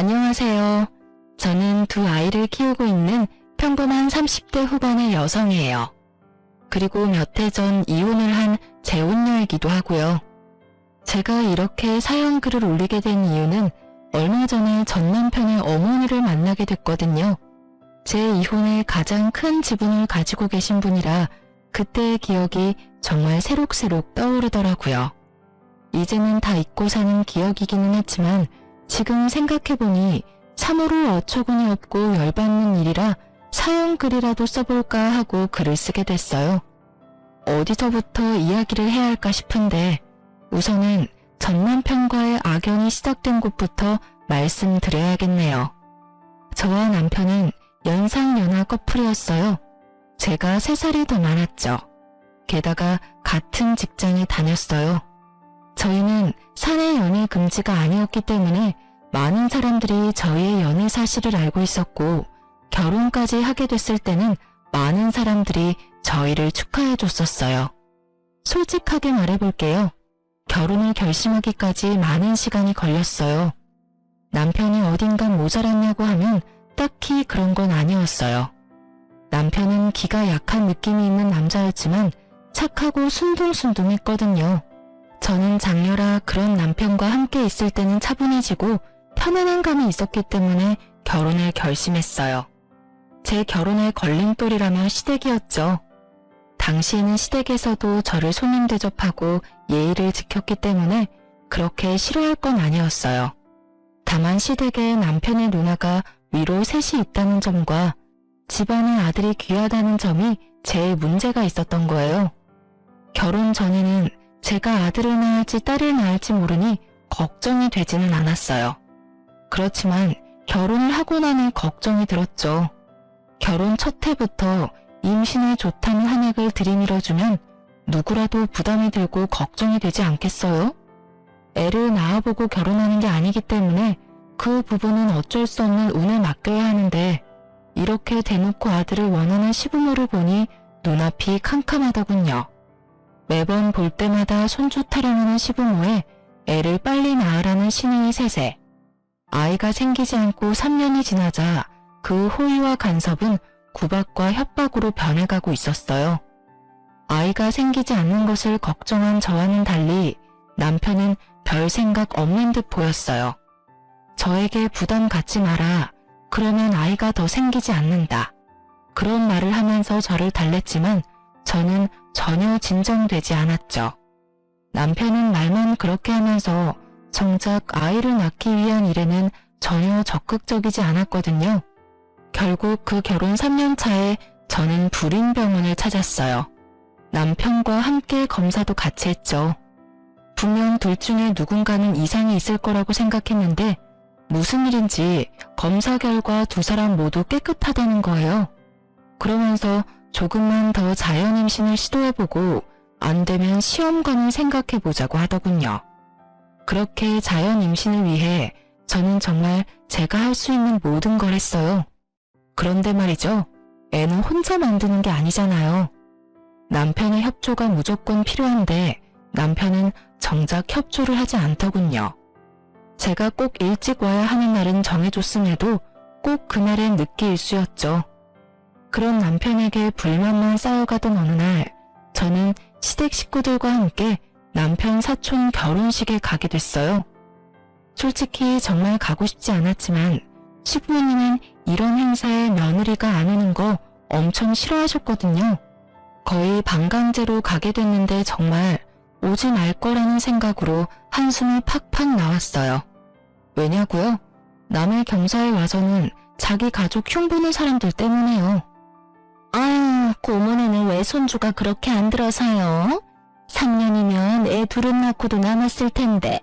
안녕하세요. 저는 두 아이를 키우고 있는 평범한 30대 후반의 여성이에요. 그리고 몇 해 전 이혼을 한 재혼녀이기도 하고요. 제가 이렇게 사연 글을 올리게 된 이유는 얼마 전에 전 남편의 어머니를 만나게 됐거든요. 제 이혼에 가장 큰 지분을 가지고 계신 분이라 그때의 기억이 정말 새록새록 떠오르더라고요. 이제는 다 잊고 사는 기억이기는 했지만 지금 생각해보니 참으로 어처구니 없고 열받는 일이라 사연 글이라도 써볼까 하고 글을 쓰게 됐어요. 어디서부터 이야기를 해야 할까 싶은데 우선은 전 남편과의 악연이 시작된 곳부터 말씀드려야겠네요. 저와 남편은 연상연하 커플이었어요. 제가 3살이 더 많았죠. 게다가 같은 직장에 다녔어요. 저희는 사내 연애 금지가 아니었기 때문에 많은 사람들이 저희의 연애 사실을 알고 있었고 결혼까지 하게 됐을 때는 많은 사람들이 저희를 축하해 줬었어요. 솔직하게 말해볼게요. 결혼을 결심하기까지 많은 시간이 걸렸어요. 남편이 어딘가 모자랐냐고 하면 딱히 그런 건 아니었어요. 남편은 기가 약한 느낌이 있는 남자였지만 착하고 순둥순둥했거든요. 저는 장녀라 그런 남편과 함께 있을 때는 차분해지고 편안한 감이 있었기 때문에 결혼을 결심했어요. 제 결혼의 걸림돌이라면 시댁이었죠. 당시에는 시댁에서도 저를 손님 대접하고 예의를 지켰기 때문에 그렇게 싫어할 건 아니었어요. 다만 시댁에 남편의 누나가 위로 셋이 있다는 점과 집안에 아들이 귀하다는 점이 제일 문제가 있었던 거예요. 결혼 전에는 제가 아들을 낳을지 딸을 낳을지 모르니 걱정이 되지는 않았어요. 그렇지만 결혼을 하고 나니 걱정이 들었죠. 결혼 첫 해부터 임신에 좋다는 한약을 들이밀어주면 누구라도 부담이 들고 걱정이 되지 않겠어요? 애를 낳아보고 결혼하는 게 아니기 때문에 그 부분은 어쩔 수 없는 운에 맡겨야 하는데 이렇게 대놓고 아들을 원하는 시부모를 보니 눈앞이 캄캄하더군요. 매번 볼 때마다 손주 타령하는 시부모에 애를 빨리 낳으라는 신의 세세. 아이가 생기지 않고 3년이 지나자 그 호의와 간섭은 구박과 협박으로 변해가고 있었어요. 아이가 생기지 않는 것을 걱정한 저와는 달리 남편은 별 생각 없는 듯 보였어요. 저에게 부담 갖지 마라. 그러면 아이가 더 생기지 않는다. 그런 말을 하면서 저를 달랬지만 저는 전혀 진정되지 않았죠. 남편은 말만 그렇게 하면서 정작 아이를 낳기 위한 일에는 전혀 적극적이지 않았거든요. 결국 그 결혼 3년 차에 저는 불임병원을 찾았어요. 남편과 함께 검사도 같이 했죠. 분명 둘 중에 누군가는 이상이 있을 거라고 생각했는데 무슨 일인지 검사 결과 두 사람 모두 깨끗하다는 거예요. 그러면서 조금만 더 자연 임신을 시도해보고 안 되면 시험관을 생각해보자고 하더군요. 그렇게 자연 임신을 위해 저는 정말 제가 할 수 있는 모든 걸 했어요. 그런데 말이죠. 애는 혼자 만드는 게 아니잖아요. 남편의 협조가 무조건 필요한데 남편은 정작 협조를 하지 않더군요. 제가 꼭 일찍 와야 하는 날은 정해줬음에도 꼭 그날엔 늦게 일수였죠. 그런 남편에게 불만만 쌓여가던 어느 날 저는 시댁 식구들과 함께 남편 사촌 결혼식에 가게 됐어요. 솔직히 정말 가고 싶지 않았지만 시부모님은 이런 행사에 며느리가 안 오는 거 엄청 싫어하셨거든요. 거의 반강제로 가게 됐는데 정말 오지 말 거라는 생각으로 한숨이 팍팍 나왔어요. 왜냐고요? 남의 경사에 와서는 자기 가족 흉보는 사람들 때문에요. 아유, 고모네는 왜 손주가 그렇게 안 들어서요? 3년이면 애 둘은 낳고도 남았을 텐데.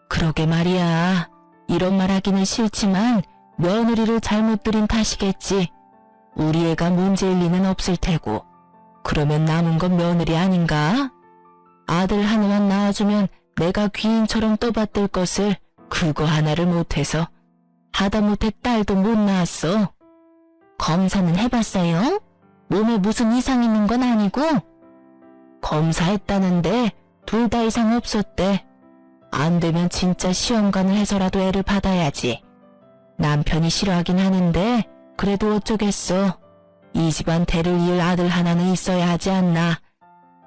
그러게 말이야. 이런 말 하기는 싫지만 며느리를 잘못 들인 탓이겠지. 우리 애가 문제일 리는 없을 테고. 그러면 남은 건 며느리 아닌가? 아들 하나만 낳아주면 내가 귀인처럼 떠받들 것을 그거 하나를 못해서 하다못해 딸도 못 낳았어. 검사는 해봤어요? 몸에 무슨 이상 있는 건 아니고? 검사했다는데 둘 다 이상 없었대. 안 되면 진짜 시험관을 해서라도 애를 받아야지. 남편이 싫어하긴 하는데 그래도 어쩌겠어. 이 집안 대를 이을 아들 하나는 있어야 하지 않나.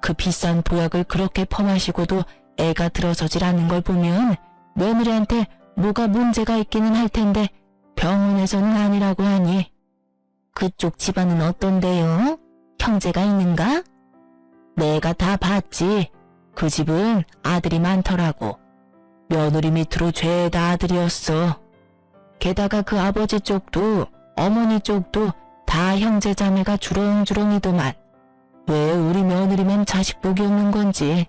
그 비싼 보약을 그렇게 퍼마시고도 애가 들어서질 않는 걸 보면 며느리한테 뭐가 문제가 있기는 할 텐데 병원에서는 아니라고 하니. 그쪽 집안은 어떤데요? 형제가 있는가? 내가 다 봤지. 그 집은 아들이 많더라고. 며느리 밑으로 죄다 아들이었어. 게다가 그 아버지 쪽도 어머니 쪽도 다 형제 자매가 주렁주렁이더만. 왜 우리 며느리만 자식 복이 없는 건지.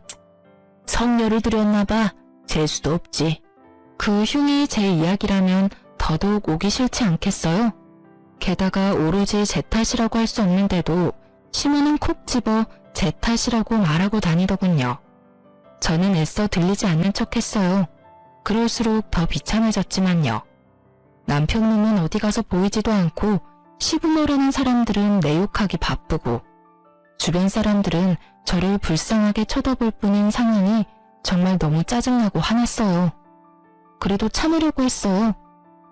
성녀를 들였나 봐. 재수도 없지. 그 흉이 제 이야기라면 더더욱 오기 싫지 않겠어요? 게다가 오로지 제 탓이라고 할 수 없는데도 시모는 콕 집어 제 탓이라고 말하고 다니더군요. 저는 애써 들리지 않는 척했어요. 그럴수록 더 비참해졌지만요. 남편 놈은 어디 가서 보이지도 않고 시부모라는 사람들은 내 욕하기 바쁘고 주변 사람들은 저를 불쌍하게 쳐다볼 뿐인 상황이 정말 너무 짜증나고 화났어요. 그래도 참으려고 했어요.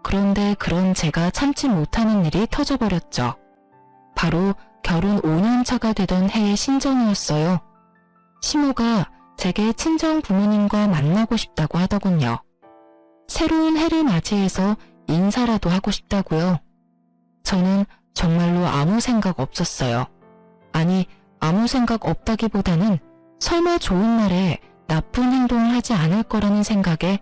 그런데 그런 제가 참지 못하는 일이 터져버렸죠. 바로 결혼 5년 차가 되던 해의 신정이었어요. 시모가 제게 친정 부모님과 만나고 싶다고 하더군요. 새로운 해를 맞이해서 인사라도 하고 싶다고요. 저는 정말로 아무 생각 없었어요. 아니, 아무 생각 없다기보다는 설마 좋은 날에 나쁜 행동을 하지 않을 거라는 생각에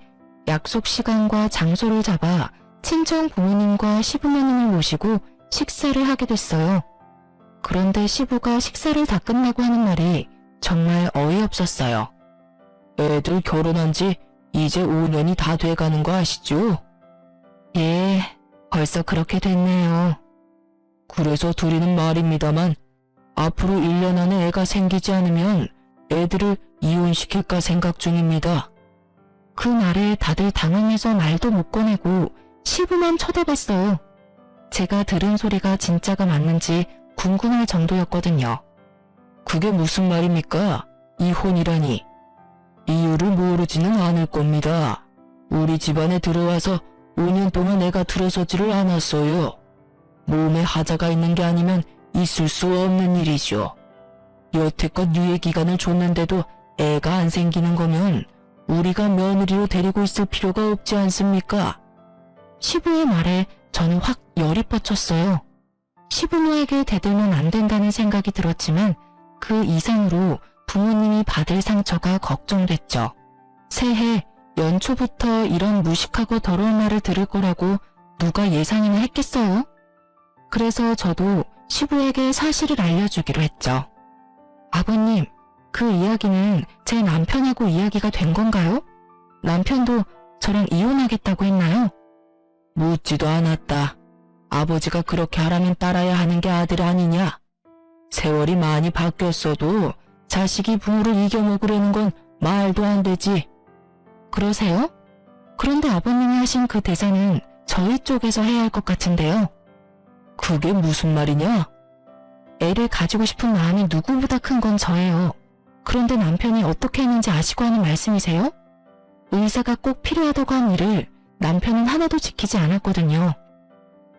약속 시간과 장소를 잡아 친정 부모님과 시부모님을 모시고 식사를 하게 됐어요. 그런데 시부가 식사를 다 끝내고 하는 말이 정말 어이없었어요. 애들 결혼한 지 이제 5년이 다 돼가는 거 아시죠? 예, 벌써 그렇게 됐네요. 그래서 둘이는 말입니다만 앞으로 1년 안에 애가 생기지 않으면 애들을 이혼시킬까 생각 중입니다. 그 말에 다들 당황해서 말도 못 꺼내고 시부만 쳐다봤어요. 제가 들은 소리가 진짜가 맞는지 궁금할 정도였거든요. 그게 무슨 말입니까? 이혼이라니. 이유를 모르지는 않을 겁니다. 우리 집안에 들어와서 5년 동안 애가 들어서지를 않았어요. 몸에 하자가 있는 게 아니면 있을 수 없는 일이죠. 여태껏 유예 기간을 줬는데도 애가 안 생기는 거면 우리가 며느리로 데리고 있을 필요가 없지 않습니까? 시부의 말에 저는 확 열이 뻗쳤어요. 시부모에게 대들면 안 된다는 생각이 들었지만 그 이상으로 부모님이 받을 상처가 걱정됐죠. 새해 연초부터 이런 무식하고 더러운 말을 들을 거라고 누가 예상이나 했겠어요? 그래서 저도 시부에게 사실을 알려주기로 했죠. 아버님, 그 이야기는 제 남편하고 이야기가 된 건가요? 남편도 저랑 이혼하겠다고 했나요? 묻지도 않았다. 아버지가 그렇게 하라면 따라야 하는 게 아들 아니냐? 세월이 많이 바뀌었어도 자식이 부모를 이겨먹으려는 건 말도 안 되지. 그러세요? 그런데 아버님이 하신 그 대사는 저희 쪽에서 해야 할 것 같은데요. 그게 무슨 말이냐? 애를 가지고 싶은 마음이 누구보다 큰 건 저예요. 그런데 남편이 어떻게 했는지 아시고 하는 말씀이세요? 의사가 꼭 필요하다고 한 일을 남편은 하나도 지키지 않았거든요.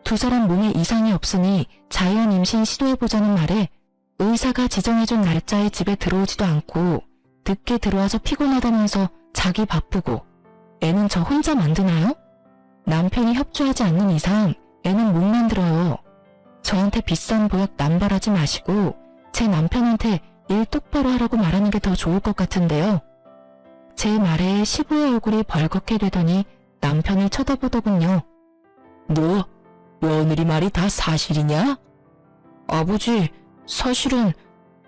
두 사람 몸에 이상이 없으니 자연 임신 시도해보자는 말에 의사가 지정해준 날짜에 집에 들어오지도 않고 늦게 들어와서 피곤하다면서 자기 바쁘고 애는 저 혼자 만드나요? 남편이 협조하지 않는 이상 애는 못 만들어요. 저한테 비싼 보약 남발하지 마시고 제 남편한테 일 똑바로 하라고 말하는 게 더 좋을 것 같은데요. 제 말에 시부의 얼굴이 벌겋게 되더니 남편을 쳐다보더군요. 너 며느리 말이 다 사실이냐? 아버지, 사실은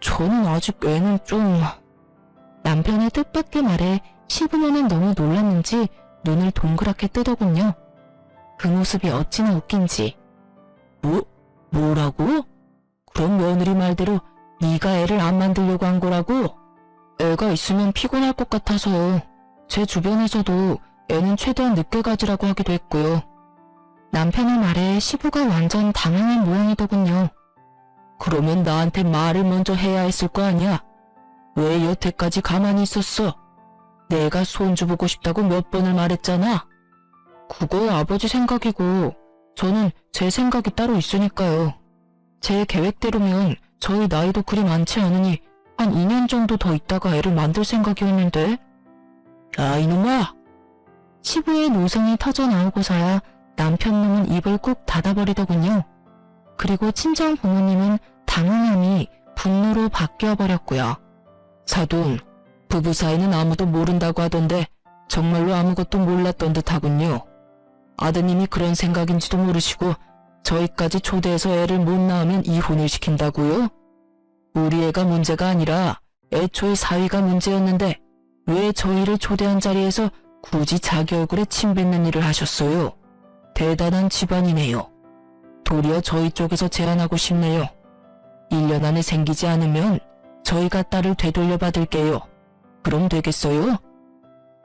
저는 아직 애는 좀... 남편의 뜻밖의 말에 시부모는 너무 놀랐는지 눈을 동그랗게 뜨더군요. 그 모습이 어찌나 웃긴지. 뭐라고? 그럼 며느리 말대로 네가 애를 안 만들려고 한 거라고? 애가 있으면 피곤할 것 같아서 제 주변에서도 애는 최대한 늦게 가지라고 하기도 했고요. 남편의 말에 시부가 완전 당황한 모양이더군요. 그러면 나한테 말을 먼저 해야 했을 거 아니야? 왜 여태까지 가만히 있었어? 내가 손주 보고 싶다고 몇 번을 말했잖아. 그거 아버지 생각이고 저는 제 생각이 따로 있으니까요. 제 계획대로면 저희 나이도 그리 많지 않으니 한 2년 정도 더 있다가 애를 만들 생각이었는데. 야, 이놈아! 시부의 노성이 터져나오고서야 남편놈은 입을 꾹 닫아버리더군요. 그리고 친정 부모님은 당황함이 분노로 바뀌어버렸고요. 사돈, 부부 사이는 아무도 모른다고 하던데 정말로 아무것도 몰랐던 듯하군요. 아드님이 그런 생각인지도 모르시고 저희까지 초대해서 애를 못 낳으면 이혼을 시킨다고요? 우리 애가 문제가 아니라 애초에 사위가 문제였는데 왜 저희를 초대한 자리에서 굳이 자기 얼굴에 침 뱉는 일을 하셨어요? 대단한 집안이네요. 도리어 저희 쪽에서 제안하고 싶네요. 1년 안에 생기지 않으면 저희가 딸을 되돌려 받을게요. 그럼 되겠어요?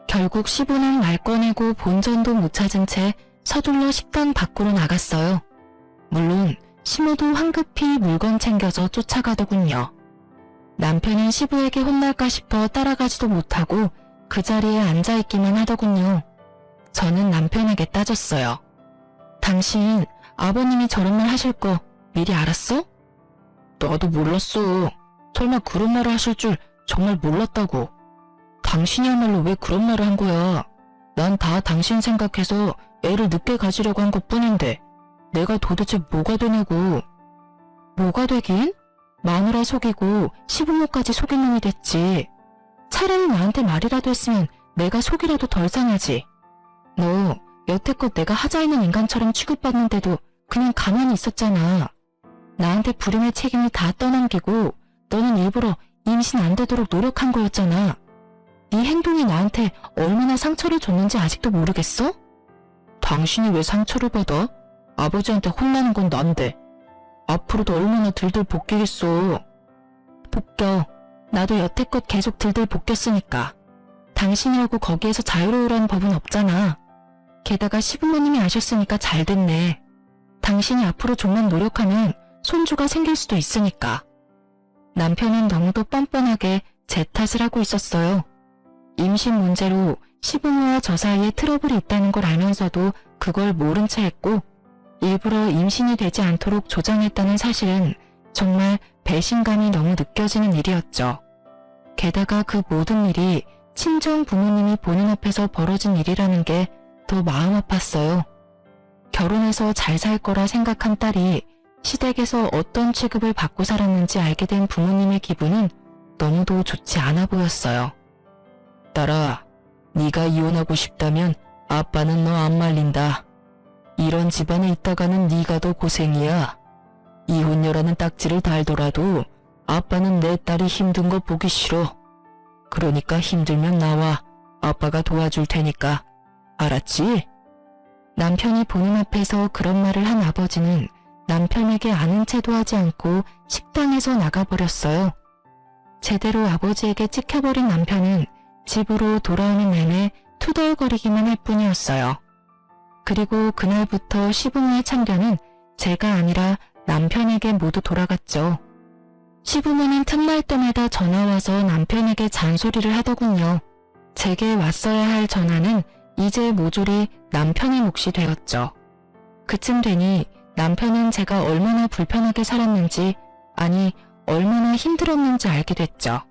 결국 시부는 말 꺼내고 본전도 못 찾은 채 서둘러 식당 밖으로 나갔어요. 물론 시모도 황급히 물건 챙겨서 쫓아가더군요. 남편은 시부에게 혼날까 싶어 따라가지도 못하고 그 자리에 앉아있기만 하더군요. 저는 남편에게 따졌어요. 당신 아버님이 저런 말 하실 거 미리 알았어? 나도 몰랐어. 설마 그런 말을 하실 줄 정말 몰랐다고. 당신이야말로 왜 그런 말을 한 거야. 난 다 당신 생각해서 애를 늦게 가지려고 한 것뿐인데 내가 도대체 뭐가 되냐고. 뭐가 되긴? 마누라 속이고 시부모까지 속인 놈이 됐지. 차라리 나한테 말이라도 했으면 내가 속이라도 덜 상하지. 너 여태껏 내가 하자 있는 인간처럼 취급받는데도 그냥 가만히 있었잖아. 나한테 불임의 책임을 다 떠넘기고 너는 일부러 임신 안 되도록 노력한 거였잖아. 네 행동이 나한테 얼마나 상처를 줬는지 아직도 모르겠어? 당신이 왜 상처를 받아? 아버지한테 혼나는 건 난데. 앞으로도 얼마나 들들 볶이겠어. 볶여. 나도 여태껏 계속 들들 볶였으니까. 당신이라고 거기에서 자유로우라는 법은 없잖아. 게다가 시부모님이 아셨으니까 잘 됐네. 당신이 앞으로 좀만 노력하면 손주가 생길 수도 있으니까. 남편은 너무도 뻔뻔하게 제 탓을 하고 있었어요. 임신 문제로 시부모와 저 사이에 트러블이 있다는 걸 알면서도 그걸 모른 채 했고 일부러 임신이 되지 않도록 조장했다는 사실은 정말 배신감이 너무 느껴지는 일이었죠. 게다가 그 모든 일이 친정 부모님이 보는 앞에서 벌어진 일이라는 게 더 마음 아팠어요. 결혼해서 잘 살 거라 생각한 딸이 시댁에서 어떤 취급을 받고 살았는지 알게 된 부모님의 기분은 너무도 좋지 않아 보였어요. 딸아, 네가 이혼하고 싶다면 아빠는 너 안 말린다. 이런 집안에 있다가는 네가 더 고생이야. 이혼녀라는 딱지를 달더라도 아빠는 내 딸이 힘든 거 보기 싫어. 그러니까 힘들면 나와. 아빠가 도와줄 테니까. 알았지? 남편이 보는 앞에서 그런 말을 한 아버지는 남편에게 아는 체도 하지 않고 식당에서 나가버렸어요. 제대로 아버지에게 찍혀버린 남편은 집으로 돌아오는 내내 투덜거리기만 할 뿐이었어요. 그리고 그날부터 시부모의 참견은 제가 아니라 남편에게 모두 돌아갔죠. 시부모는 틈날 때마다 전화와서 남편에게 잔소리를 하더군요. 제게 왔어야 할 전화는 이제 모조리 남편의 몫이 되었죠. 그쯤 되니 남편은 제가 얼마나 불편하게 살았는지, 아니 얼마나 힘들었는지 알게 됐죠.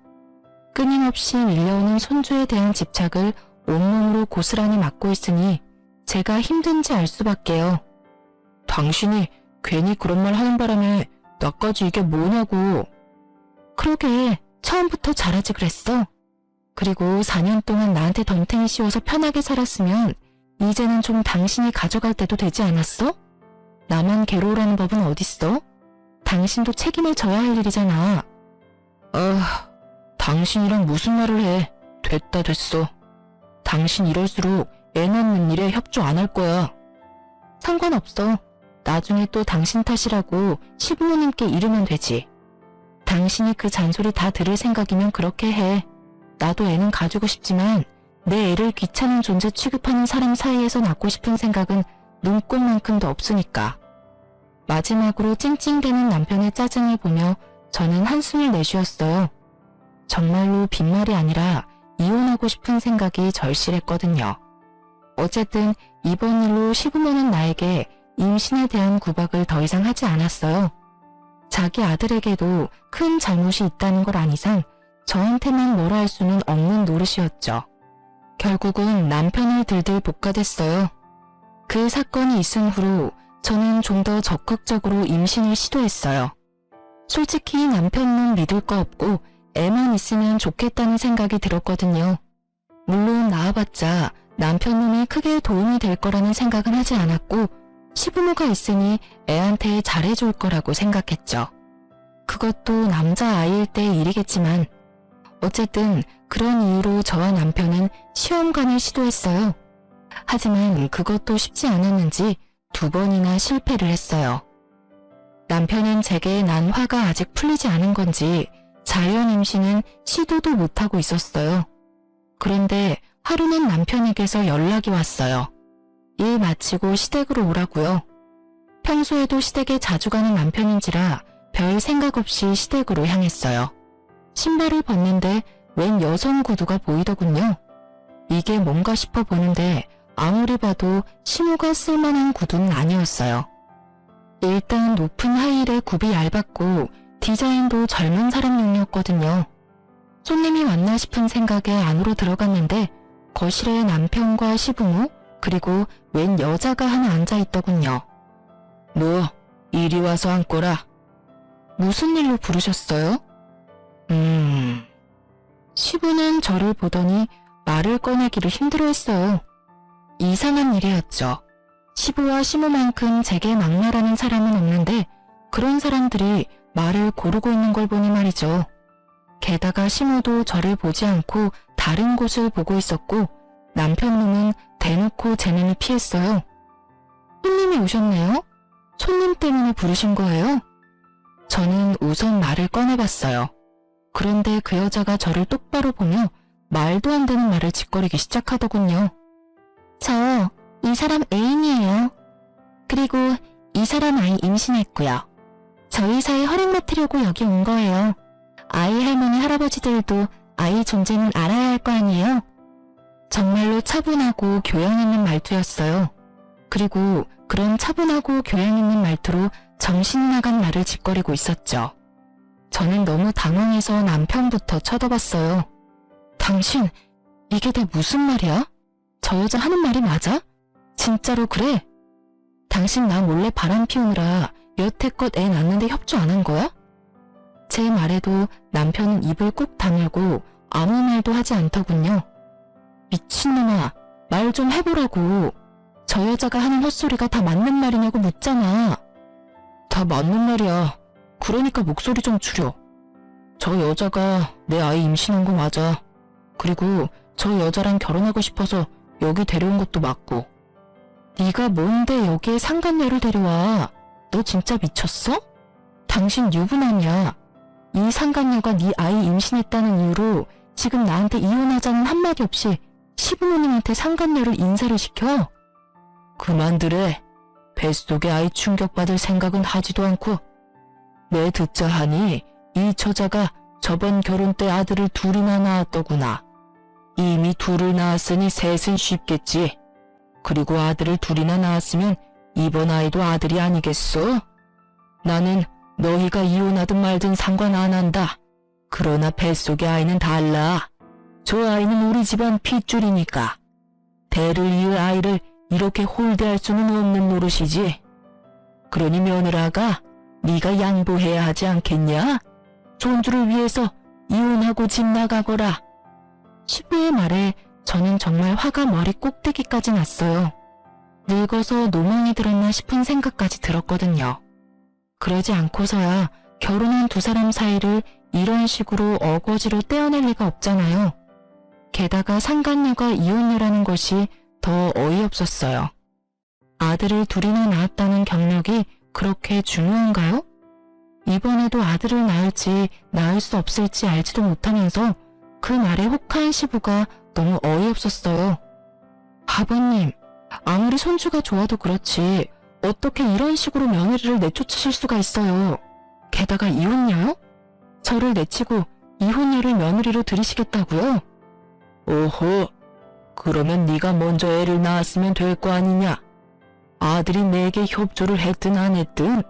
끊임없이 밀려오는 손주에 대한 집착을 온몸으로 고스란히 맡고 있으니 제가 힘든지 알 수밖에요. 당신이 괜히 그런 말 하는 바람에 나까지 이게 뭐냐고. 그러게 처음부터 잘하지 그랬어. 그리고 4년 동안 나한테 덤탱이 씌워서 편하게 살았으면 이제는 좀 당신이 가져갈 때도 되지 않았어? 나만 괴로우라는 법은 어딨어? 당신도 책임을 져야 할 일이잖아. 당신이랑 무슨 말을 해. 됐다 됐어. 당신 이럴수록 애 낳는 일에 협조 안 할 거야. 상관없어. 나중에 또 당신 탓이라고 시부모님께 이르면 되지. 당신이 그 잔소리 다 들을 생각이면 그렇게 해. 나도 애는 가지고 싶지만 내 애를 귀찮은 존재 취급하는 사람 사이에서 낳고 싶은 생각은 눈꼽만큼도 없으니까. 마지막으로 찡찡대는 남편의 짜증을 보며 저는 한숨을 내쉬었어요. 정말로 빈말이 아니라 이혼하고 싶은 생각이 절실했거든요. 어쨌든 이번 일로 시부모는 나에게 임신에 대한 구박을 더 이상 하지 않았어요. 자기 아들에게도 큰 잘못이 있다는 걸 안 이상 저한테만 뭐라 할 수는 없는 노릇이었죠. 결국은 남편을 들들 볶아댔어요. 그 사건이 있은 후로 저는 좀 더 적극적으로 임신을 시도했어요. 솔직히 남편은 믿을 거 없고 애만 있으면 좋겠다는 생각이 들었거든요. 물론 낳아봤자 남편놈이 크게 도움이 될 거라는 생각은 하지 않았고 시부모가 있으니 애한테 잘해줄 거라고 생각했죠. 그것도 남자아이일 때의 일이겠지만 어쨌든 그런 이유로 저와 남편은 시험관을 시도했어요. 하지만 그것도 쉽지 않았는지 2번이나 실패를 했어요. 남편은 제게 난 화가 아직 풀리지 않은 건지 자연 임신은 시도도 못하고 있었어요. 그런데 하루는 남편에게서 연락이 왔어요. 일 마치고 시댁으로 오라고요. 평소에도 시댁에 자주 가는 남편인지라 별 생각 없이 시댁으로 향했어요. 신발을 벗는데 웬 여성 구두가 보이더군요. 이게 뭔가 싶어 보는데 아무리 봐도 시모가 쓸만한 구두는 아니었어요. 일단 높은 하이힐에 굽이 얇았고 디자인도 젊은 사람용이었거든요. 손님이 왔나 싶은 생각에 안으로 들어갔는데 거실에 남편과 시부모 그리고 웬 여자가 하나 앉아있더군요. 너 이리 와서 앉거라. 무슨 일로 부르셨어요? 시부는 저를 보더니 말을 꺼내기를 힘들어했어요. 이상한 일이었죠. 시부와 시모만큼 제게 막말하는 사람은 없는데 그런 사람들이 말을 고르고 있는 걸 보니 말이죠. 게다가 시모도 저를 보지 않고 다른 곳을 보고 있었고 남편놈은 대놓고 제 눈을 피했어요. 손님이 오셨네요? 손님 때문에 부르신 거예요? 저는 우선 말을 꺼내봤어요. 그런데 그 여자가 저를 똑바로 보며 말도 안 되는 말을 짓거리기 시작하더군요. 저 이 사람 애인이에요. 그리고 이 사람 아이 임신했고요. 저희 사이 허락 맡으려고 여기 온 거예요. 아이 할머니 할아버지들도 아이 존재는 알아야 할 거 아니에요? 정말로 차분하고 교양 있는 말투였어요. 그리고 그런 차분하고 교양 있는 말투로 정신 나간 말을 짓거리고 있었죠. 저는 너무 당황해서 남편부터 쳐다봤어요. 당신, 이게 다 무슨 말이야? 저 여자 하는 말이 맞아? 진짜로 그래? 당신 나 몰래 바람 피우느라 여태껏 애 낳는데 협조 안 한 거야? 제 말에도 남편은 입을 꾹 다물고 아무 말도 하지 않더군요. 미친놈아, 말 좀 해보라고. 저 여자가 하는 헛소리가 다 맞는 말이냐고 묻잖아. 다 맞는 말이야. 그러니까 목소리 좀 줄여. 저 여자가 내 아이 임신한 거 맞아. 그리고 저 여자랑 결혼하고 싶어서 여기 데려온 것도 맞고. 네가 뭔데 여기에 상간녀를 데려와. 너 진짜 미쳤어? 당신 유부남이야. 이 상간녀가 네 아이 임신했다는 이유로 지금 나한테 이혼하자는 한마디 없이 시부모님한테 상간녀를 인사를 시켜? 그만두래. 뱃속에 아이 충격받을 생각은 하지도 않고. 내 듣자 하니 이 처자가 저번 결혼 때 아들을 둘이나 낳았더구나. 이미 둘을 낳았으니 셋은 쉽겠지. 그리고 아들을 둘이나 낳았으면 이번 아이도 아들이 아니겠어? 나는 너희가 이혼하든 말든 상관 안 한다. 그러나 뱃속의 아이는 달라. 저 아이는 우리 집안 핏줄이니까. 대를 이을 아이를 이렇게 홀대할 수는 없는 노릇이지. 그러니 며느라가 네가 양보해야 하지 않겠냐? 손주를 위해서 이혼하고 집 나가거라. 시부의 말에 저는 정말 화가 머리 꼭대기까지 났어요. 늙어서 노망이 들었나 싶은 생각까지 들었거든요. 그러지 않고서야 결혼한 두 사람 사이를 이런 식으로 어거지로 떼어낼 리가 없잖아요. 게다가 상간녀가 이혼녀라는 것이 더 어이없었어요. 아들을 둘이나 낳았다는 경력이 그렇게 중요한가요? 이번에도 아들을 낳을지 낳을 수 없을지 알지도 못하면서 그 말에 혹한 시부가 너무 어이없었어요. 아버님, 아무리 손주가 좋아도 그렇지 어떻게 이런 식으로 며느리를 내쫓으실 수가 있어요. 게다가 이혼녀요? 저를 내치고 이혼녀를 며느리로 들이시겠다고요? 오호, 그러면 네가 먼저 애를 낳았으면 될 거 아니냐? 아들이 내게 협조를 했든 안 했든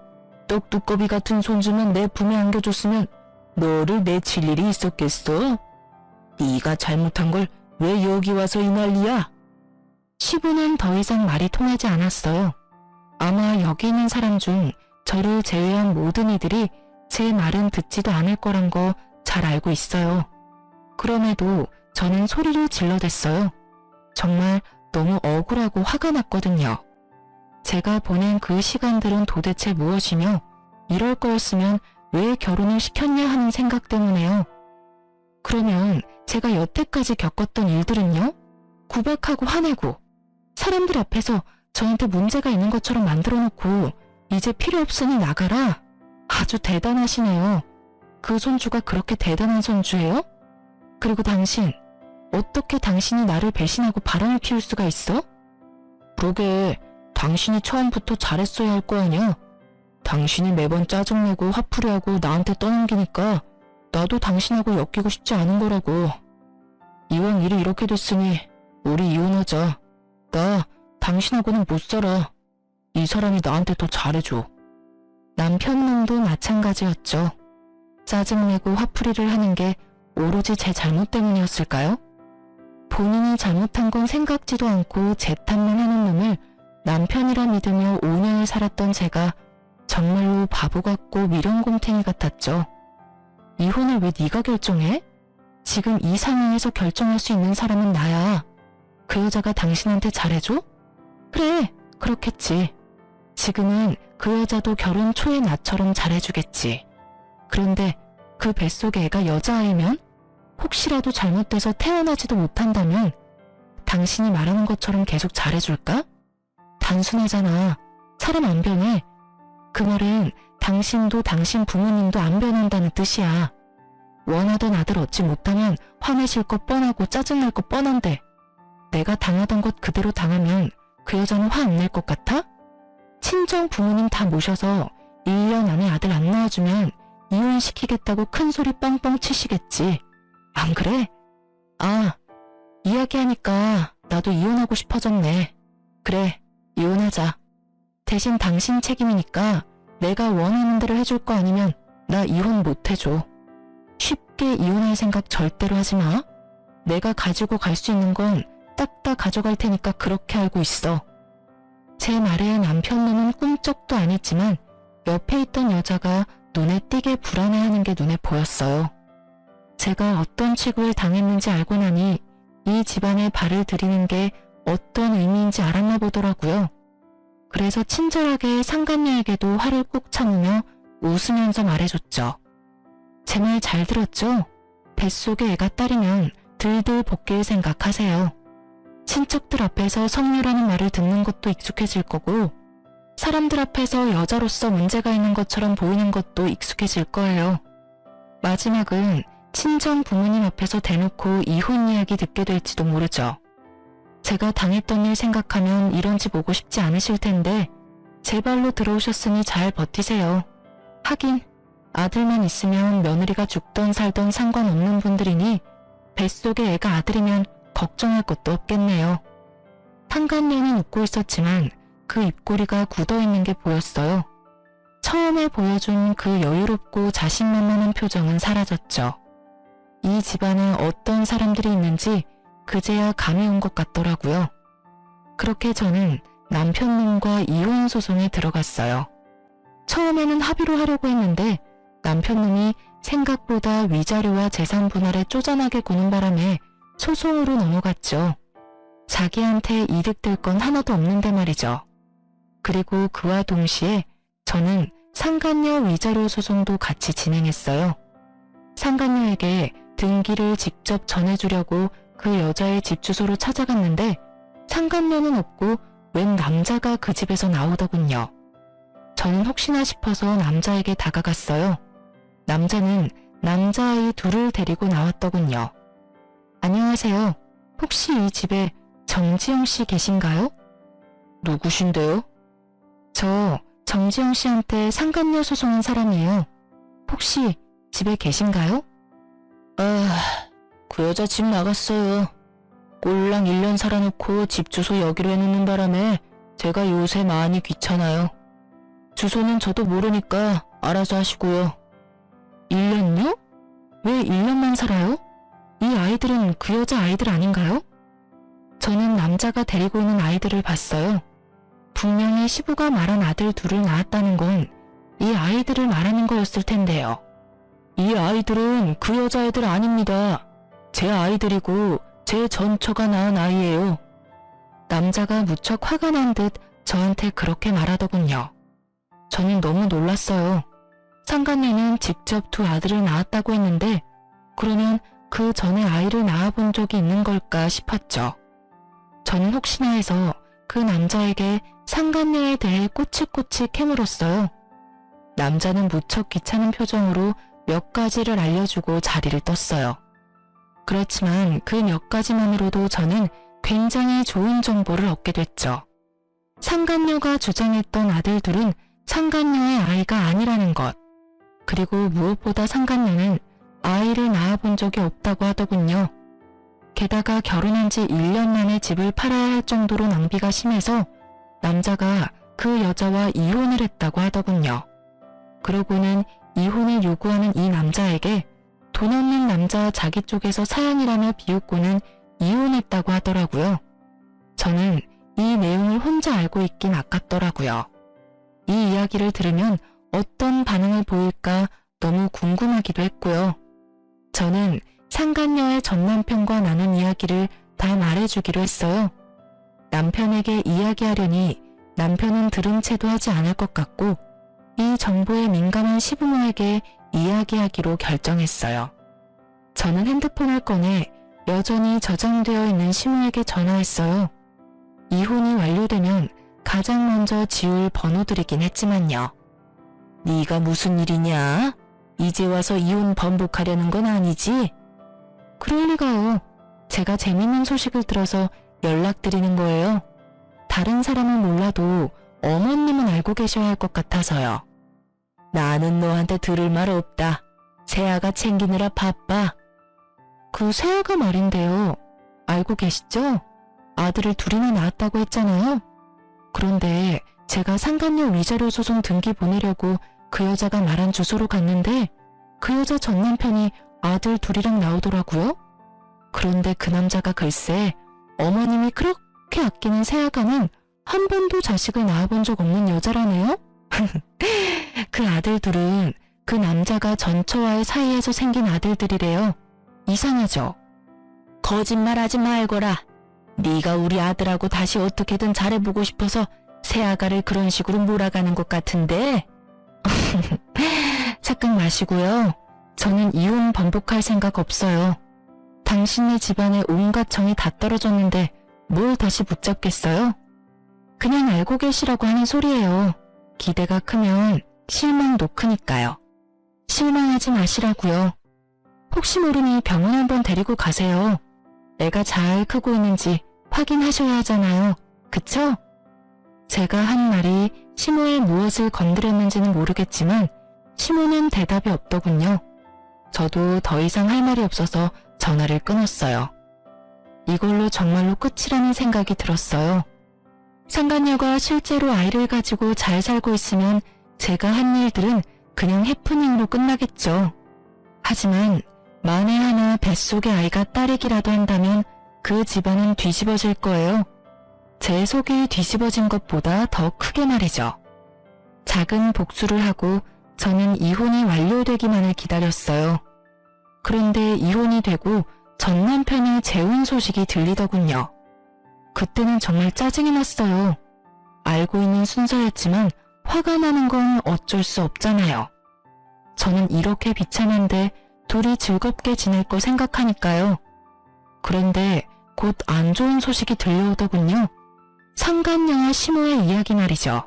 떡두꺼비 같은 손주만 내 품에 안겨줬으면 너를 내칠 일이 있었겠어? 네가 잘못한 걸 왜 여기 와서 이 난리야? 시부는 더 이상 말이 통하지 않았어요. 아마 여기 있는 사람 중 저를 제외한 모든 이들이 제 말은 듣지도 않을 거란 거 잘 알고 있어요. 그럼에도 저는 소리를 질러댔어요. 정말 너무 억울하고 화가 났거든요. 제가 보낸 그 시간들은 도대체 무엇이며 이럴 거였으면 왜 결혼을 시켰냐 하는 생각 때문에요. 그러면 제가 여태까지 겪었던 일들은요? 구박하고 화내고 사람들 앞에서 저한테 문제가 있는 것처럼 만들어 놓고 이제 필요 없으니 나가라. 아주 대단하시네요. 그 손주가 그렇게 대단한 손주예요? 그리고 당신, 어떻게 당신이 나를 배신하고 바람을 피울 수가 있어? 그러게, 당신이 처음부터 잘했어야 할 거 아니야? 당신이 매번 짜증내고 화풀이하고 나한테 떠넘기니까 나도 당신하고 엮이고 싶지 않은 거라고. 이왕 일이 이렇게 됐으니 우리 이혼하자. 나 당신하고는 못 살아. 이 사람이 나한테 더 잘해줘. 남편놈도 마찬가지였죠. 짜증내고 화풀이를 하는 게 오로지 제 잘못 때문이었을까요? 본인이 잘못한 건 생각지도 않고 제 탓만 하는 놈을 남편이라 믿으며 5년을 살았던 제가 정말로 바보 같고 미련곰탱이 같았죠. 이혼을 왜 네가 결정해? 지금 이 상황에서 결정할 수 있는 사람은 나야. 그 여자가 당신한테 잘해줘? 그래, 그렇겠지. 지금은 그 여자도 결혼 초의 나처럼 잘해주겠지. 그런데 그 뱃속에 애가 여자아이면? 혹시라도 잘못돼서 태어나지도 못한다면 당신이 말하는 것처럼 계속 잘해줄까? 단순하잖아. 사람 안 변해. 그 말은 당신도 당신 부모님도 안 변한다는 뜻이야. 원하던 아들 얻지 못하면 화내실 것 뻔하고 짜증날 것 뻔한데 내가 당하던 것 그대로 당하면 그 여자는 화 안 낼 것 같아? 친정 부모님 다 모셔서 1년 안에 아들 안 낳아주면 이혼시키겠다고 큰 소리 뻥뻥 치시겠지. 안 그래? 아, 이야기하니까 나도 이혼하고 싶어졌네. 그래, 이혼하자. 대신 당신 책임이니까 내가 원하는 대로 해줄 거 아니면 나 이혼 못 해줘. 쉽게 이혼할 생각 절대로 하지 마. 내가 가지고 갈 수 있는 건 딱 다 가져갈 테니까 그렇게 알고 있어. 제 말에 남편놈은 꿈쩍도 안 했지만 옆에 있던 여자가 눈에 띄게 불안해하는 게 눈에 보였어요. 제가 어떤 취급을 당했는지 알고 나니 이 집안에 발을 들이는 게 어떤 의미인지 알았나 보더라고요. 그래서 친절하게 상간녀에게도 화를 꾹 참으며 웃으면서 말해줬죠. 제 말 잘 들었죠? 뱃속에 애가 딸이면 들들 볶일 생각하세요. 친척들 앞에서 성녀라는 말을 듣는 것도 익숙해질 거고 사람들 앞에서 여자로서 문제가 있는 것처럼 보이는 것도 익숙해질 거예요. 마지막은 친정 부모님 앞에서 대놓고 이혼 이야기 듣게 될지도 모르죠. 제가 당했던 일 생각하면 이런 집 오고 싶지 않으실 텐데 제 발로 들어오셨으니 잘 버티세요. 하긴 아들만 있으면 며느리가 죽던 살던 상관없는 분들이니 뱃속에 애가 아들이면 걱정할 것도 없겠네요. 상간녀는 웃고 있었지만 그 입꼬리가 굳어있는 게 보였어요. 처음에 보여준 그 여유롭고 자신만만한 표정은 사라졌죠. 이 집안에 어떤 사람들이 있는지 그제야 감이 온 것 같더라고요. 그렇게 저는 남편님과 이혼 소송에 들어갔어요. 처음에는 합의로 하려고 했는데 남편님이 생각보다 위자료와 재산 분할에 쪼잔하게 구는 바람에 소송으로 넘어갔죠. 자기한테 이득될 건 하나도 없는데 말이죠. 그리고 그와 동시에 저는 상간녀 위자료 소송도 같이 진행했어요. 상간녀에게 등기를 직접 전해주려고 그 여자의 집 주소로 찾아갔는데 상간녀는 없고 웬 남자가 그 집에서 나오더군요. 저는 혹시나 싶어서 남자에게 다가갔어요. 남자는 남자아이 둘을 데리고 나왔더군요. 안녕하세요. 혹시 이 집에 정지영 씨 계신가요? 누구신데요? 저 정지영 씨한테 상간녀 소송한 사람이에요. 혹시 집에 계신가요? 그 여자 집 나갔어요. 꼴랑 1년 살아놓고 집 주소 여기로 해놓는 바람에 제가 요새 많이 귀찮아요. 주소는 저도 모르니까 알아서 하시고요. 1년요? 왜 1년만 살아요? 이 아이들은 그 여자 아이들 아닌가요? 저는 남자가 데리고 있는 아이들을 봤어요. 분명히 시부가 말한 아들 둘을 낳았다는 건 이 아이들을 말하는 거였을 텐데요. 이 아이들은 그 여자애들 아닙니다. 제 아이들이고 제 전처가 낳은 아이예요. 남자가 무척 화가 난 듯 저한테 그렇게 말하더군요. 저는 너무 놀랐어요. 상간녀는 직접 두 아들을 낳았다고 했는데 그러면 그 전에 아이를 낳아본 적이 있는 걸까 싶었죠. 저는 혹시나 해서 그 남자에게 상간녀에 대해 꼬치꼬치 캐물었어요. 남자는 무척 귀찮은 표정으로 몇 가지를 알려주고 자리를 떴어요. 그렇지만 그 몇 가지만으로도 저는 굉장히 좋은 정보를 얻게 됐죠. 상간녀가 주장했던 아들 둘은 상간녀의 아이가 아니라는 것. 그리고 무엇보다 상간녀는 아이를 낳아본 적이 없다고 하더군요. 게다가 결혼한 지 1년 만에 집을 팔아야 할 정도로 낭비가 심해서 남자가 그 여자와 이혼을 했다고 하더군요. 그러고는 이혼을 요구하는 이 남자에게 돈 없는 남자 자기 쪽에서 사양이라며 비웃고는 이혼했다고 하더라고요. 저는 이 내용을 혼자 알고 있긴 아깝더라고요. 이 이야기를 들으면 어떤 반응을 보일까 너무 궁금하기도 했고요. 저는 상간녀의 전 남편과 나눈 이야기를 다 말해주기로 했어요. 남편에게 이야기하려니 남편은 들은 채도 하지 않을 것 같고 이 정보에 민감한 시부모에게 이야기하기로 결정했어요. 저는 핸드폰을 꺼내 여전히 저장되어 있는 시모에게 전화했어요. 이혼이 완료되면 가장 먼저 지울 번호들이긴 했지만요. 네가 무슨 일이냐? 이제 와서 이혼 번복하려는 건 아니지? 그럴 리가요. 제가 재밌는 소식을 들어서 연락드리는 거예요. 다른 사람은 몰라도 어머님은 알고 계셔야 할 것 같아서요. 나는 너한테 들을 말 없다. 세아가 챙기느라 바빠. 그 세아가 말인데요. 알고 계시죠? 아들을 둘이나 낳았다고 했잖아요. 그런데 제가 상간녀 위자료 소송 등기 보내려고 그 여자가 말한 주소로 갔는데 그 여자 전 남편이 아들 둘이랑 나오더라고요. 그런데 그 남자가 글쎄 어머님이 그렇게 아끼는 세아가는 한 번도 자식을 낳아본 적 없는 여자라네요. 그 아들 둘은 그 남자가 전처와의 사이에서 생긴 아들들이래요. 이상하죠? 거짓말하지 말거라. 네가 우리 아들하고 다시 어떻게든 잘해보고 싶어서 세아가를 그런 식으로 몰아가는 것 같은데. 착각 마시고요. 저는 이혼 번복할 생각 없어요. 당신네 집안에 온갖 정이 다 떨어졌는데 뭘 다시 붙잡겠어요? 그냥 알고 계시라고 하는 소리예요. 기대가 크면 실망도 크니까요. 실망하지 마시라고요. 혹시 모르니 병원 한번 데리고 가세요. 애가 잘 크고 있는지 확인하셔야 하잖아요. 그쵸? 제가 한 말이 시모의 무엇을 건드렸는지는 모르겠지만 시모는 대답이 없더군요. 저도 더 이상 할 말이 없어서 전화를 끊었어요. 이걸로 정말로 끝이라는 생각이 들었어요. 상간녀가 실제로 아이를 가지고 잘 살고 있으면 제가 한 일들은 그냥 해프닝으로 끝나겠죠. 하지만 만에 하나 뱃속의 아이가 딸이기라도 한다면 그 집안은 뒤집어질 거예요. 제 속이 뒤집어진 것보다 더 크게 말이죠. 작은 복수를 하고 저는 이혼이 완료되기만을 기다렸어요. 그런데 이혼이 되고 전 남편의 재혼 소식이 들리더군요. 그때는 정말 짜증이 났어요. 알고 있는 순서였지만 화가 나는 건 어쩔 수 없잖아요. 저는 이렇게 비참한데 둘이 즐겁게 지낼 거 생각하니까요. 그런데 곧 안 좋은 소식이 들려오더군요. 상간녀와 시모의 이야기 말이죠.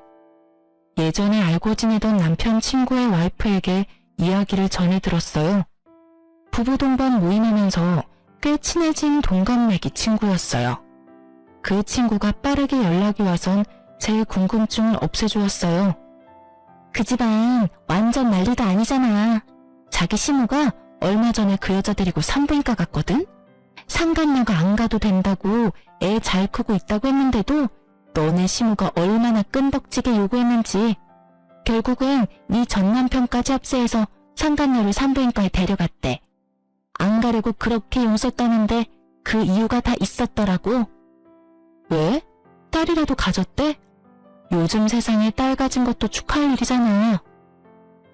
예전에 알고 지내던 남편 친구의 와이프에게 이야기를 전해 들었어요. 부부 동반 모임하면서 꽤 친해진 동갑내기 친구였어요. 그 친구가 빠르게 연락이 와선 제 궁금증을 없애주었어요. 그 집안 완전 난리도 아니잖아. 자기 시모가 얼마 전에 그 여자 데리고 산부인과 갔거든? 상간녀가 안 가도 된다고 애 잘 크고 있다고 했는데도 너네 시무가 얼마나 끈덕지게 요구했는지. 결국은 네 전남편까지 합세해서 상간녀를 산부인과에 데려갔대. 안 가려고 그렇게 용섰다는데 그 이유가 다 있었더라고. 왜? 딸이라도 가졌대? 요즘 세상에 딸 가진 것도 축하할 일이잖아.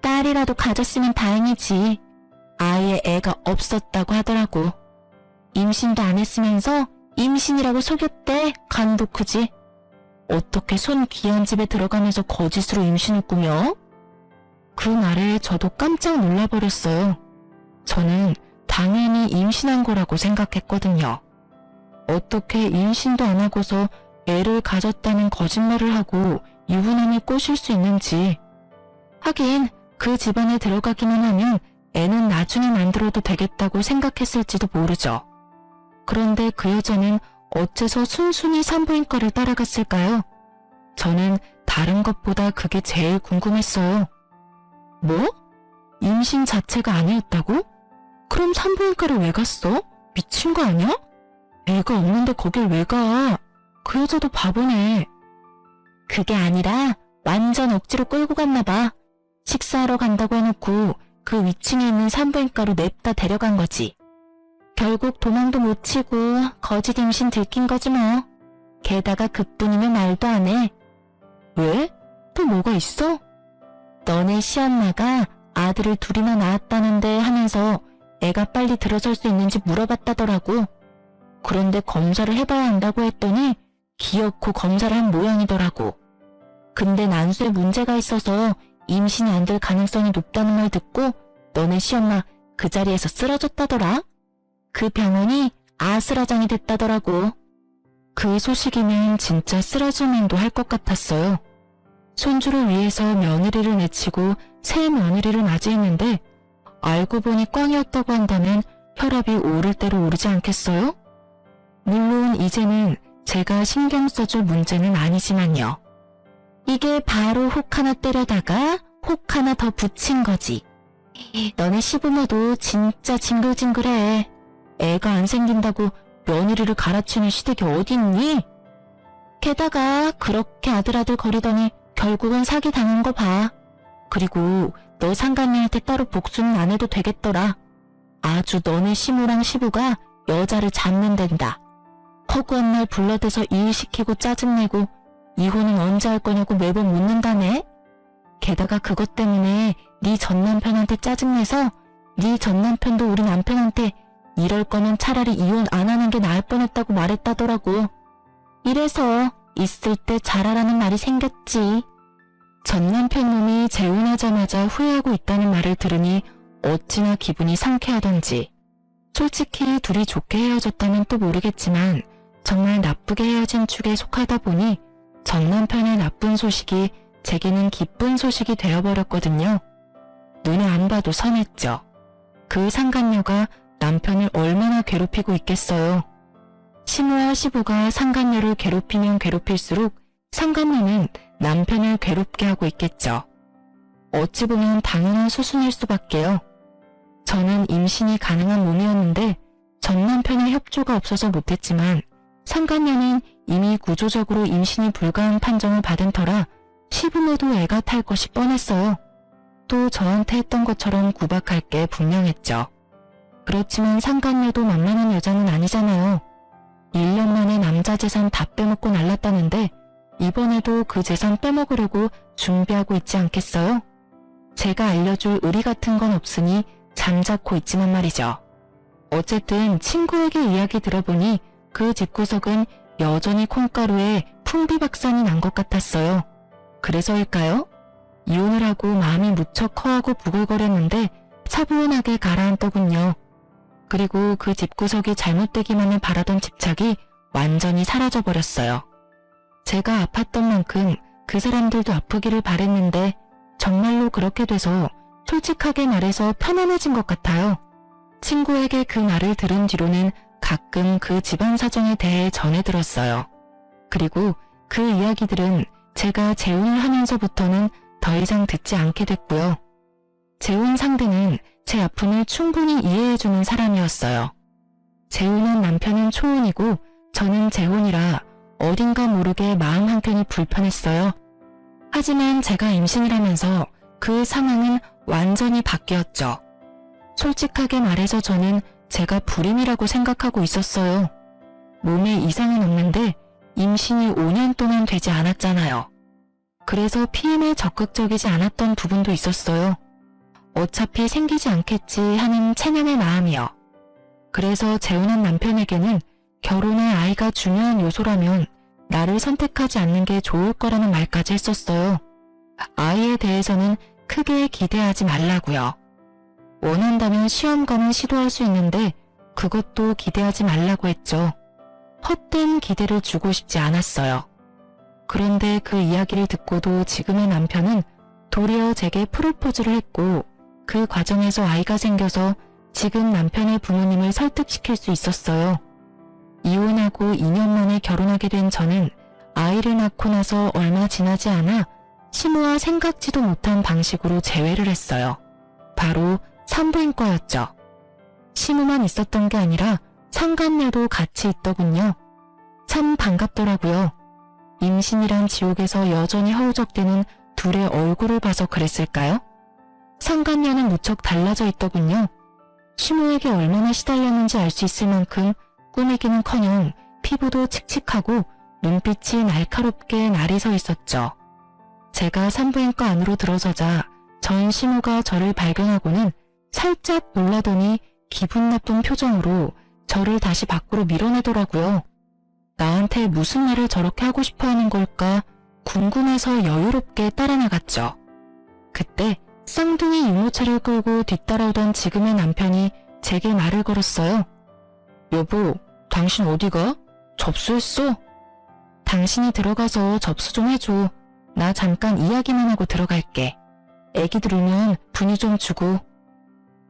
딸이라도 가졌으면 다행이지. 아예 애가 없었다고 하더라고. 임신도 안 했으면서 임신이라고 속였대. 간도 크지. 어떻게 손 귀한 집에 들어가면서 거짓으로 임신을 꾸며? 그 말에 저도 깜짝 놀라버렸어요. 저는 당연히 임신한 거라고 생각했거든요. 어떻게 임신도 안 하고서 애를 가졌다는 거짓말을 하고 유부남을 꼬실 수 있는지. 하긴 그 집안에 들어가기만 하면 애는 나중에 만들어도 되겠다고 생각했을지도 모르죠. 그런데 그 여자는 어째서 순순히 산부인과를 따라갔을까요? 저는 다른 것보다 그게 제일 궁금했어요. 뭐? 임신 자체가 아니었다고? 그럼 산부인과를 왜 갔어? 미친 거 아니야? 애가 없는데 거길 왜 가? 그 여자도 바보네. 그게 아니라 완전 억지로 끌고 갔나 봐. 식사하러 간다고 해놓고 그 위층에 있는 산부인과로 냅다 데려간 거지. 결국 도망도 못 치고 거짓 임신 들킨 거지 뭐. 게다가 그뿐이면 말도 안 해. 왜? 또 뭐가 있어? 너네 시엄마가 아들을 둘이나 낳았다는데 하면서 애가 빨리 들어설 수 있는지 물어봤다더라고. 그런데 검사를 해봐야 한다고 했더니 기어코 검사를 한 모양이더라고. 근데 난수에 문제가 있어서 임신이 안 될 가능성이 높다는 말 듣고 너네 시엄마 그 자리에서 쓰러졌다더라. 그 병원이 아수라장이 됐다더라고. 그 소식이면 진짜 쓰러질 만도 할 것 같았어요. 손주를 위해서 며느리를 내치고 새 며느리를 맞이했는데 알고 보니 꽝이었다고 한다면 혈압이 오를 대로 오르지 않겠어요? 물론 이제는 제가 신경 써줄 문제는 아니지만요. 이게 바로 혹 하나 때려다가 혹 하나 더 붙인 거지. 너네 시부모도 진짜 징글징글해. 애가 안 생긴다고 며느리를 갈아치는 시댁이 어딨니? 게다가 그렇게 아들아들 거리더니 결국은 사기 당한 거 봐. 그리고 너 상간녀한테 따로 복수는 안 해도 되겠더라. 아주 너네 시모랑 시부가 여자를 잡는댄다. 허구한 날 불러대서 일 시키고 짜증내고 이혼은 언제 할 거냐고 매번 묻는다네. 게다가 그것 때문에 네 전남편한테 짜증내서 네 전남편도 우리 남편한테 이럴 거면 차라리 이혼 안 하는 게 나을 뻔했다고 말했다더라고. 이래서 있을 때 잘하라는 말이 생겼지. 전남편 놈이 재혼하자마자 후회하고 있다는 말을 들으니 어찌나 기분이 상쾌하던지. 솔직히 둘이 좋게 헤어졌다면 또 모르겠지만 정말 나쁘게 헤어진 축에 속하다 보니 전남편의 나쁜 소식이 제게는 기쁜 소식이 되어버렸거든요. 눈에 안 봐도 선했죠. 그 상간녀가 남편을 얼마나 괴롭히고 있겠어요. 시모와 시부가 상간녀를 괴롭히면 괴롭힐수록 상간녀는 남편을 괴롭게 하고 있겠죠. 어찌 보면 당연한 수순일 수밖에요. 저는 임신이 가능한 몸이었는데 전 남편의 협조가 없어서 못했지만 상간녀는 이미 구조적으로 임신이 불가한 판정을 받은 터라 시부모도 애가 탈 것이 뻔했어요. 또 저한테 했던 것처럼 구박할 게 분명했죠. 그렇지만 상간녀도 만만한 여자는 아니잖아요. 1년 만에 남자 재산 다 빼먹고 날랐다는데 이번에도 그 재산 빼먹으려고 준비하고 있지 않겠어요? 제가 알려줄 의리 같은 건 없으니 잠자코 있지만 말이죠. 어쨌든 친구에게 이야기 들어보니 그 집구석은 여전히 콩가루에 풍비박산이 난 것 같았어요. 그래서일까요? 이혼을 하고 마음이 무척 허하고 부글거렸는데 차분하게 가라앉더군요. 그리고 그 집구석이 잘못되기만을 바라던 집착이 완전히 사라져버렸어요. 제가 아팠던 만큼 그 사람들도 아프기를 바랬는데 정말로 그렇게 돼서 솔직하게 말해서 편안해진 것 같아요. 친구에게 그 말을 들은 뒤로는 가끔 그 집안 사정에 대해 전해 들었어요. 그리고 그 이야기들은 제가 재혼을 하면서부터는 더 이상 듣지 않게 됐고요. 재혼 상대는 제 아픔을 충분히 이해해주는 사람이었어요. 재혼한 남편은 초혼이고 저는 재혼이라 어딘가 모르게 마음 한켠이 불편했어요. 하지만 제가 임신을 하면서 그 상황은 완전히 바뀌었죠. 솔직하게 말해서 저는 제가 불임이라고 생각하고 있었어요. 몸에 이상은 없는데 임신이 5년 동안 되지 않았잖아요. 그래서 피임에 적극적이지 않았던 부분도 있었어요. 어차피 생기지 않겠지 하는 체념의 마음이요. 그래서 재혼한 남편에게는 결혼에 아이가 중요한 요소라면 나를 선택하지 않는 게 좋을 거라는 말까지 했었어요. 아이에 대해서는 크게 기대하지 말라고요. 원한다면 시험관은 시도할 수 있는데 그것도 기대하지 말라고 했죠. 헛된 기대를 주고 싶지 않았어요. 그런데 그 이야기를 듣고도 지금의 남편은 도리어 제게 프로포즈를 했고 그 과정에서 아이가 생겨서 지금 남편의 부모님을 설득시킬 수 있었어요. 이혼하고 2년 만에 결혼하게 된 저는 아이를 낳고 나서 얼마 지나지 않아 시무와 생각지도 못한 방식으로 재회를 했어요. 바로 산부인과였죠. 시무만 있었던 게 아니라 상간녀도 같이 있더군요. 참 반갑더라고요. 임신이란 지옥에서 여전히 허우적대는 둘의 얼굴을 봐서 그랬을까요? 상간녀는 무척 달라져 있더군요. 시무에게 얼마나 시달렸는지 알 수 있을 만큼 꾸미기는커녕 피부도 칙칙하고 눈빛이 날카롭게 날이 서 있었죠. 제가 산부인과 안으로 들어서자 전 시무가 저를 발견하고는 살짝 놀라더니 기분 나쁜 표정으로 저를 다시 밖으로 밀어내더라고요. 나한테 무슨 말을 저렇게 하고 싶어 하는 걸까 궁금해서 여유롭게 따라 나갔죠. 그때 쌍둥이 유모차를 끌고 뒤따라오던 지금의 남편이 제게 말을 걸었어요. 여보, 당신 어디가? 접수했어? 당신이 들어가서 접수 좀 해줘. 나 잠깐 이야기만 하고 들어갈게. 애기들 울면 분유 좀 주고.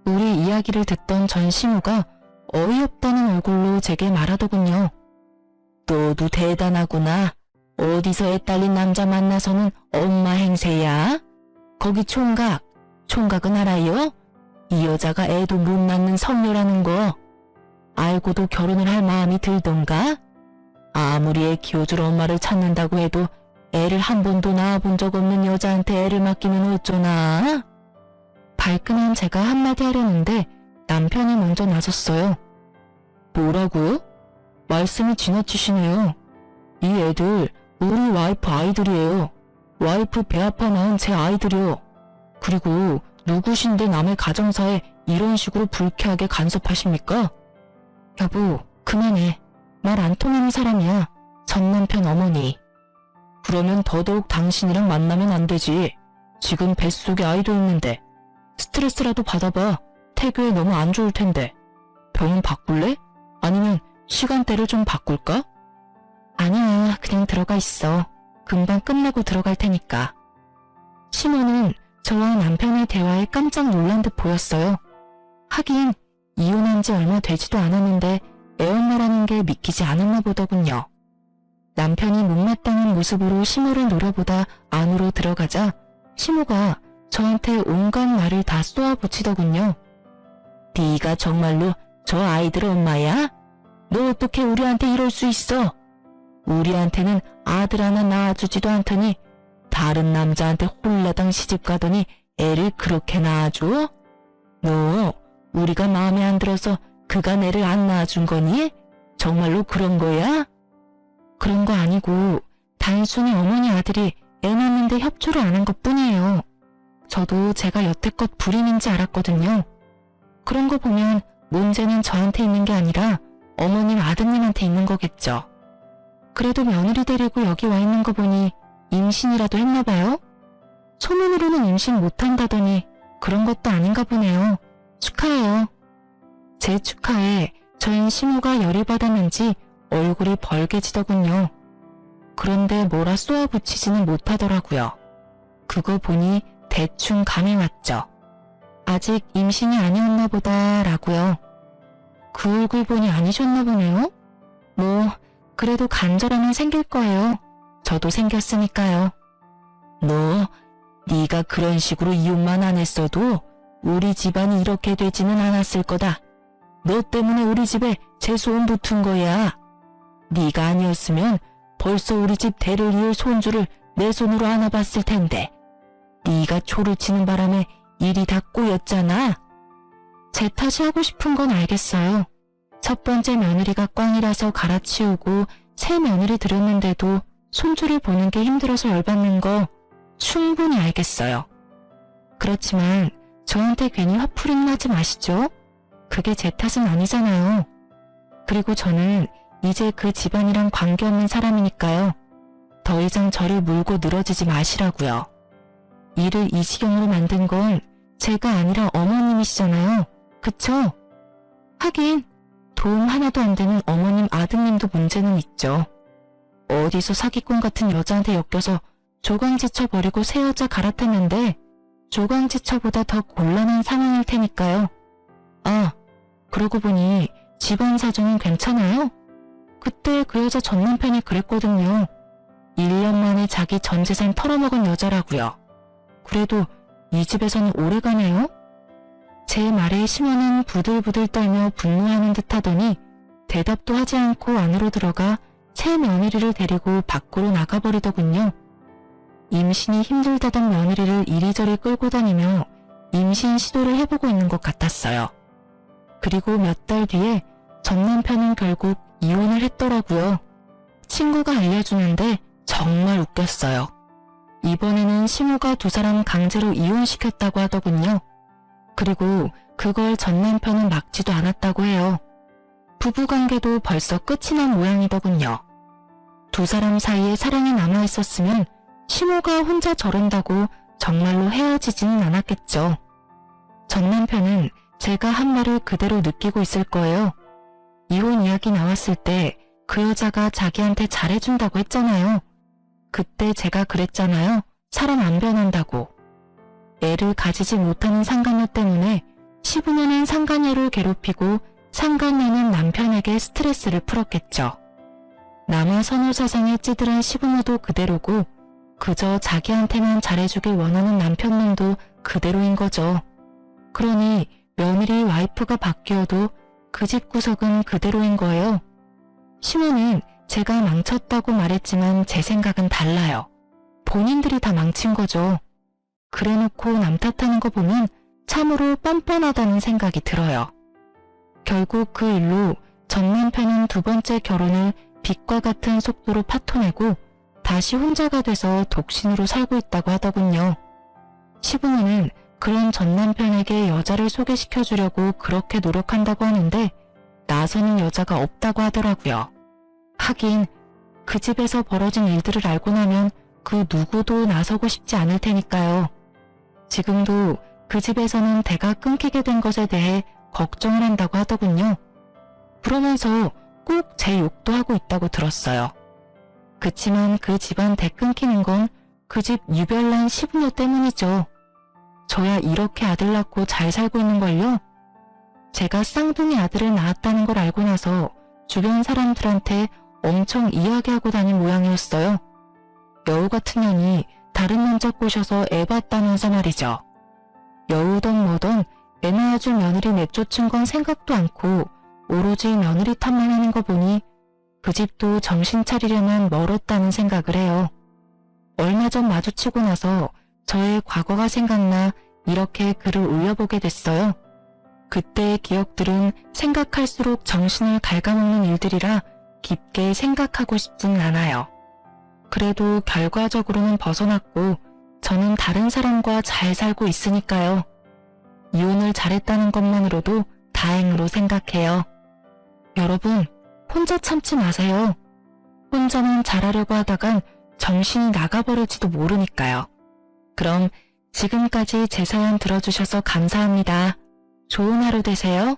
우리 이야기를 듣던 전 시무가 어이없다는 얼굴로 제게 말하더군요. 너도 대단하구나. 어디서 애 딸린 남자 만나서는 엄마 행세야? 거기 총각은 알아요? 이 여자가 애도 못 낳는 성녀라는 거. 알고도 결혼을 할 마음이 들던가? 아무리 애 키워줄 엄마를 찾는다고 해도 애를 한 번도 낳아본 적 없는 여자한테 애를 맡기면 어쩌나? 발끈한 제가 한마디 하려는데 남편이 먼저 나섰어요. 뭐라고요? 말씀이 지나치시네요. 이 애들 우리 와이프 아이들이에요. 와이프 배 아파 낳은 제 아이들이요. 그리고 누구신데 남의 가정사에 이런 식으로 불쾌하게 간섭하십니까? 여보, 그만해. 말 안 통하는 사람이야. 전 남편 어머니. 그러면 더더욱 당신이랑 만나면 안 되지. 지금 뱃속에 아이도 있는데. 스트레스라도 받아봐. 태교에 너무 안 좋을 텐데. 병원 바꿀래? 아니면 시간대를 좀 바꿀까? 아니야, 그냥 들어가 있어. 금방 끝내고 들어갈 테니까. 시모는 저와 남편의 대화에 깜짝 놀란 듯 보였어요. 하긴 이혼한 지 얼마 되지도 않았는데 애엄마라는 게 믿기지 않았나 보더군요. 남편이 못마땅한 모습으로 시모를 노려보다 안으로 들어가자 시모가 저한테 온갖 말을 다 쏘아붙이더군요. 네가 정말로 저 아이들 엄마야? 너 어떻게 우리한테 이럴 수 있어? 우리한테는 아들 하나 낳아주지도 않더니 다른 남자한테 홀라당 시집가더니 애를 그렇게 낳아줘? 너 우리가 마음에 안 들어서 그가 애를 안 낳아준 거니? 정말로 그런 거야? 그런 거 아니고 단순히 어머니 아들이 애 낳는데 협조를 안 한 것뿐이에요. 저도 제가 여태껏 불임인지 알았거든요. 그런 거 보면 문제는 저한테 있는 게 아니라 어머님 아드님한테 있는 거겠죠. 그래도 며느리 데리고 여기 와 있는 거 보니 임신이라도 했나 봐요? 소문으로는 임신 못한다더니 그런 것도 아닌가 보네요. 축하해요. 제 축하에 저인 시모가 열이 받았는지 얼굴이 벌개지더군요. 그런데 뭐라 쏘아붙이지는 못하더라고요. 그거 보니 대충 감이 왔죠. 아직 임신이 아니었나 보다라고요. 그 얼굴 보니 아니셨나 보네요. 뭐 그래도 간절함은 생길 거예요. 저도 생겼으니까요. 너 네가 그런 식으로 이혼만 안 했어도 우리 집안이 이렇게 되지는 않았을 거다. 너 때문에 우리 집에 재소음 붙은 거야. 네가 아니었으면 벌써 우리 집 대를 이을 손주를 내 손으로 안아봤을 텐데 네가 초를 치는 바람에 일이 다 꼬였잖아. 제 탓이 하고 싶은 건 알겠어요. 첫 번째 며느리가 꽝이라서 갈아치우고 새 며느리 들였는데도 손주를 보는 게 힘들어서 열받는 거 충분히 알겠어요. 그렇지만 저한테 괜히 화풀이는 하지 마시죠. 그게 제 탓은 아니잖아요. 그리고 저는 이제 그 집안이랑 관계없는 사람이니까요. 더 이상 저를 물고 늘어지지 마시라고요. 일을 이 지경으로 만든 건 제가 아니라 어머님이시잖아요. 그쵸? 하긴 도움 하나도 안 되는 어머님 아드님도 문제는 있죠. 어디서 사기꾼 같은 여자한테 엮여서 조강지처 버리고 새 여자 갈아탔는데 조강지처보다 더 곤란한 상황일 테니까요. 아, 그러고 보니 집안 사정은 괜찮아요? 그때 그 여자 전 남편이 그랬거든요. 1년 만에 자기 전 재산 털어먹은 여자라고요. 그래도 이 집에서는 오래가네요? 제 말에 심원은 부들부들 떨며 분노하는 듯 하더니 대답도 하지 않고 안으로 들어가 새 며느리를 데리고 밖으로 나가버리더군요. 임신이 힘들다던 며느리를 이리저리 끌고 다니며 임신 시도를 해보고 있는 것 같았어요. 그리고 몇 달 뒤에 전 남편은 결국 이혼을 했더라고요. 친구가 알려주는데 정말 웃겼어요. 이번에는 시모가 두 사람 강제로 이혼시켰다고 하더군요. 그리고 그걸 전 남편은 막지도 않았다고 해요. 부부관계도 벌써 끝이 난 모양이더군요. 두 사람 사이에 사랑이 남아있었으면 시모가 혼자 저런다고 정말로 헤어지지는 않았겠죠. 전 남편은 제가 한 말을 그대로 느끼고 있을 거예요. 이혼 이야기 나왔을 때 그 여자가 자기한테 잘해준다고 했잖아요. 그때 제가 그랬잖아요. 사람 안 변한다고. 애를 가지지 못하는 상간녀 때문에 시부모는 상간녀를 괴롭히고 상간녀는 남편에게 스트레스를 풀었겠죠. 남의 선호 사상에 찌들한 시부모도 그대로고 그저 자기한테만 잘해주길 원하는 남편놈도 그대로인 거죠. 그러니 며느리 와이프가 바뀌어도 그 집 구석은 그대로인 거예요. 시모는 제가 망쳤다고 말했지만 제 생각은 달라요. 본인들이 다 망친 거죠. 그래놓고 남 탓하는 거 보면 참으로 뻔뻔하다는 생각이 들어요. 결국 그 일로 전 남편은 두 번째 결혼을 빛과 같은 속도로 파토내고 다시 혼자가 돼서 독신으로 살고 있다고 하더군요. 시부모는 그런 전 남편에게 여자를 소개시켜주려고 그렇게 노력한다고 하는데 나서는 여자가 없다고 하더라고요. 하긴 그 집에서 벌어진 일들을 알고 나면 그 누구도 나서고 싶지 않을 테니까요. 지금도 그 집에서는 대가 끊기게 된 것에 대해 걱정을 한다고 하더군요. 그러면서 꼭 제 욕도 하고 있다고 들었어요. 그치만 그 집안 대 끊기는 건 그 집 유별난 시부모 때문이죠. 저야 이렇게 아들 낳고 잘 살고 있는걸요. 제가 쌍둥이 아들을 낳았다는 걸 알고 나서 주변 사람들한테 엄청 이야기하고 다닌 모양이었어요. 여우 같은 년이 다른 남자 꼬셔서 애 봤다면서 말이죠. 여우던 뭐던 애 낳아줄 며느리 내쫓은 건 생각도 않고 오로지 며느리 탓만 하는 거 보니 그 집도 정신 차리려면 멀었다는 생각을 해요. 얼마 전 마주치고 나서 저의 과거가 생각나 이렇게 글을 올려보게 됐어요. 그때의 기억들은 생각할수록 정신을 갉아먹는 일들이라 깊게 생각하고 싶진 않아요. 그래도 결과적으로는 벗어났고 저는 다른 사람과 잘 살고 있으니까요. 이혼을 잘했다는 것만으로도 다행으로 생각해요. 여러분, 혼자 참지 마세요. 혼자만 잘하려고 하다간 정신이 나가버릴지도 모르니까요. 그럼 지금까지 제 사연 들어주셔서 감사합니다. 좋은 하루 되세요.